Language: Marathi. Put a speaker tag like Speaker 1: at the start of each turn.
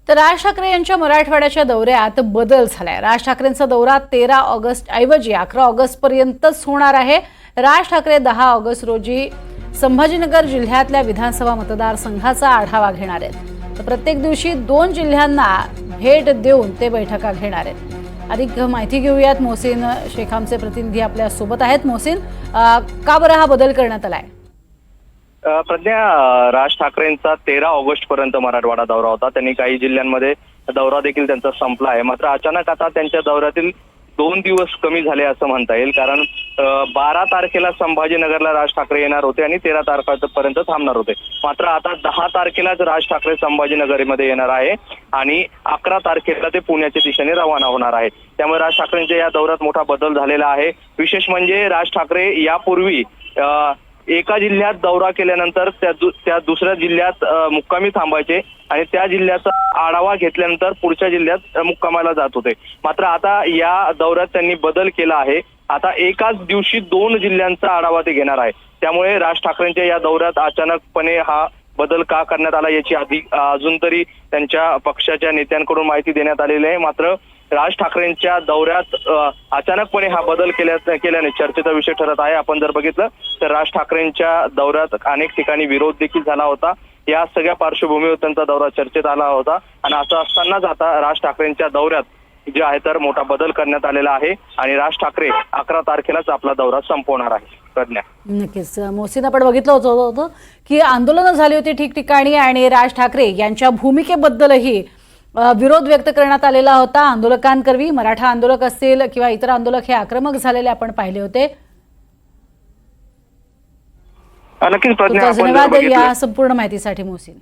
Speaker 1: तर राज ठाकरे यांच्या मराठवाड्याच्या दौऱ्यात बदल झालाय। राज ठाकरेंचा दौरा 13 ऑगस्ट ऐवजी 11 ऑगस्ट पर्यंतच होणार आहे। राज ठाकरे 10 ऑगस्ट रोजी संभाजीनगर जिल्ह्यातल्या विधानसभा मतदारसंघाचा आढावा घेणार आहेत। तर प्रत्येक दिवशी 2 जिल्ह्यांना भेट देऊन ते बैठका घेणार आहेत। अधिक माहिती घेऊयात, मोहसिन शेख आमचे प्रतिनिधी आपल्या सोबत आहेत। मोहसिन, का बरं हा बदल करण्यात आलाय?
Speaker 2: प्रज्ञा, राज ठाकरेंचा 13 ऑगस्ट पर्यंत मराठवाडा दौरा होता। त्यांनी काही जिल्ह्यांमध्ये दौरा देखील त्यांचा संपला आहे। मात्र अचानक आता त्यांच्या दौऱ्यातील 2 दिवस कमी झाले असं म्हणता येईल, कारण 12 तारखेला संभाजीनगरला राज ठाकरे येणार होते आणि 13 तारखेपर्यंत थांबणार होते। मात्र आता 10 तारखेलाच राज ठाकरे संभाजीनगरमध्ये येणार आहे आणि 11 तारखेला ते पुण्याच्या दिशेने रवाना होणार आहे। त्यामुळे राज ठाकरेंच्या या दौऱ्यात मोठा बदल झालेला आहे। विशेष म्हणजे राज ठाकरे यापूर्वी एका जिल्ह्यात दौरा केल्यानंतर त्या दुसऱ्या जिल्ह्यात मुक्कामी थांबायचे आणि त्या त्याजिल्ह्याचा आढावा घेतल्यानंतर पुढच्या जिल्ह्यात मुक्कामाला जात होते। मात्र आता या दौऱ्यात त्यांनी बदल केला आहे। आता एकाच दिवशी 2 जिल्ह्यांचा आढावा ते घेणार आहे। त्यामुळे राज ठाकरेंच्या या दौऱ्यात अचानकपणे हा बदल का करण्यात आला याची अजून तरी त्यांच्या पक्षाच्या नेत्यांकडून माहिती देण्यात आलेली आहे। मात्र राज ठाकरेंच्या दौऱ्यात अचानकपणे हा बदल केल्याने चर्चेचा विषय ठरत आहे। आपण जर बघितलं तर राज ठाकरेंच्या दौऱ्यात अनेक ठिकाणी विरोध देखील झाला होता। या सगळ्या पार्श्वभूमीवर त्यांचा दौरा चर्चेत आला होता आणि असं असतानाच आता राज ठाकरेंच्या दौऱ्यात जे आहे तर मोठा बदल करण्यात आलेला आहे आणि राज ठाकरे 11 तारखेलाच आपला दौरा संपवणार आहे। प्रज्ञा,
Speaker 1: नक्कीच मोहसिन, आपण बघितलं होतं की आंदोलनं झाली होती ठिकठिकाणी आणि राज ठाकरे यांच्या भूमिकेबद्दलही विरोध व्यक्त करण्यात आलेला होता। आंदोलकांकरवी मराठा आंदोलक असतील किंवा इतर आंदोलक हे आक्रमक झालेले आपण पाहिले होते।
Speaker 2: नक्कीच प्रज्ञा,
Speaker 1: धन्यवाद या संपूर्ण माहितीसाठी मोहसिन।